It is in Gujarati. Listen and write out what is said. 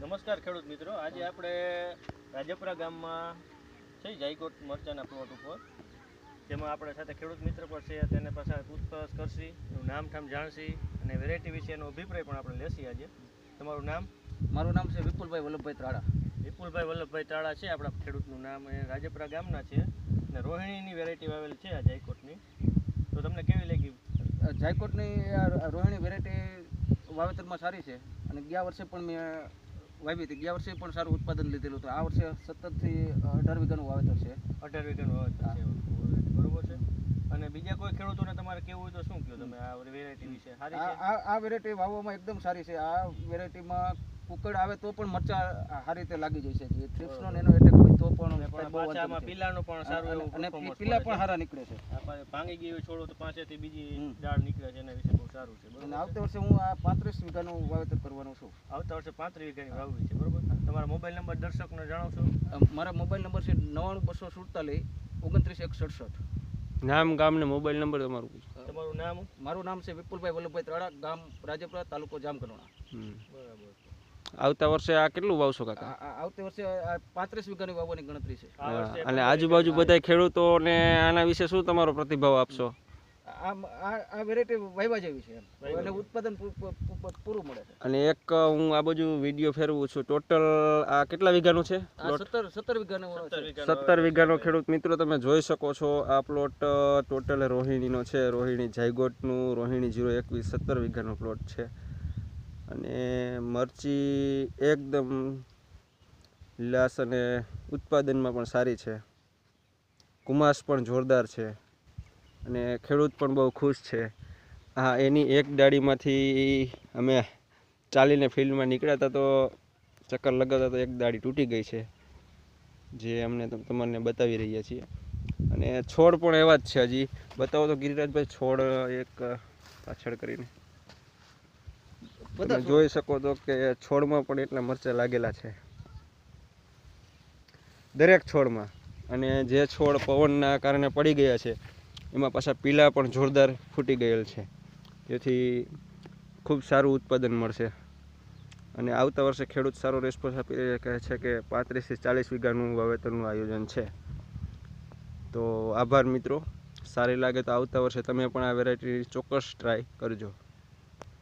નમસ્કાર ખેડૂત મિત્રો, આજે આપણે રાજપરા ગામમાં છે જાયકોટ મરચાના પ્લોટ ઉપર, જેમાં આપણે સાથે ખેડૂત મિત્ર પર છે તેને પાછા પૂછપરછ કરશી, એનું નામ ઠામ જાણશી અને વેરાયટી વિશેનો અભિપ્રાય પણ આપણે લેશી. આજે તમારું નામ? મારું નામ છે વિપુલભાઈ વલ્લભભાઈ ત્રાડા. વિપુલભાઈ વલ્લભભાઈ ત્રાડા છે આપણા ખેડૂતનું નામ, એ રાજપરા ગામના છે અને રોહિણીની વેરાયટી વાવેલ છે આ જાયકોટની. તો તમને કેવી લાગી? જાયકોટની રોહિણી વેરાયટી વાવેતરમાં સારી છે અને ગયા વર્ષે પણ મેં વાવી હતી. ગયા વર્ષે પણ સારું ઉત્પાદન લીધેલું હતું. આ વર્ષે 17 થી 18 વીઘાનું વાવેતર છે. 18 વીઘાનું વાવેતર છે, બરોબર છે. અને બીજા કોઈ ખેડૂતોને તમારે કેવું હોય તો શું કહો તમે આ વેરાયટી વિશે? સારી છે આ વેરાયટી વાવવામાં એકદમ સારી છે. આ વેરાયટીમાં કુકડ આવે તો પણ મરચા સારી રીતે લાગી જાય છે. થ્રિપ્સનો એનો એટેક હોય તો પણ પાછામાં પીલાનું પણ સારું એવું અને પીલા પણ સારા નીકળે છે. ભાંગી ગયું છોડો તો પાછળથી બીજી ડાળ નીકળે છે, એના વિશે બહુ સારું છે. અને આવતા વર્ષે હું આ 35 વીઘાનું વાવેતર કરવાનો છું. આવતા વર્ષે 35 વીઘાની વાવવી છે, બરોબર. તમારો મોબાઈલ નંબર દર્શકને જણાવશો? મારા મોબાઈલ નંબર છે 99247 29167. નામ, ગામ ને મોબાઈલ નંબર તમારું? તમારું નામ? મારું નામ છે વિપુલભાઈ વલ્લભભાઈ ત્રાડા, ગામ રાજપરા, તાલુકો જામકંડોરણા. બરાબર. આવતા વર્ષે આ કેટલું વાવશો કાકા? આવતા વર્ષે 35 વીઘાની વાવવાની ગણતરી છે. અને આજુબાજુ બધા ખેડૂતોને આના વિશે શું તમારો પ્રતિભાવ આપશો? આ વેરાયટી વાવ્યા જેવી છે અને ઉત્પાદન પૂરું મળે છે. અને એક હું આ બાજુ વિડીયો ફેરવું છું. ટોટલ આ કેટલા વીઘાનું છે? 17 વીઘાનો 17 વીઘાનો ખેડૂત મિત્રો તમે જોઈ શકો છો. આ પ્લોટ ટોટલ રોહિણીનો છે, રોહિણી જાયગોટનું, રોહિણી 021 17 વીઘાનો પ્લોટ છે. અને મરચી એકદમ લીલાશ અને ઉત્પાદનમાં પણ સારી છે. કુમાસ પણ જોરદાર છે અને ખેડૂત પણ બહુ ખુશ છે. હા, એની એક ડાળીમાંથી અમે ચાલીને ફિલ્ડમાં નીકળ્યા હતા તો ચક્કર લગાવતા તો એક ડાળી તૂટી ગઈ છે, જે અમને તમને બતાવી રહ્યા છીએ. અને છોડ પણ એવા જ છે. હજી બતાવો તો ગિરિરાજભાઈ છોડ એક પાછળ કરીને તમે જોઈ શકો તો કે છોડમાં પણ એટલા મરચાં લાગેલા છે, દરેક છોડમાં. અને જે છોડ પવનના કારણે પડી ગયા છે એમાં પાછા પીલા પણ જોરદાર ફૂટી ગયેલ છે, જેથી ખૂબ સારું ઉત્પાદન મળશે. અને આવતા વર્ષે ખેડૂત સારો રિસ્પોન્સ આપી રહ્યા કહે છે કે 35 થી 40 વીઘાનું વાવેતરનું આયોજન છે. તો આભાર મિત્રો. સારી લાગે તો આવતા વર્ષે તમે પણ આ વેરાયટી ચોક્કસ ટ્રાય કરજો.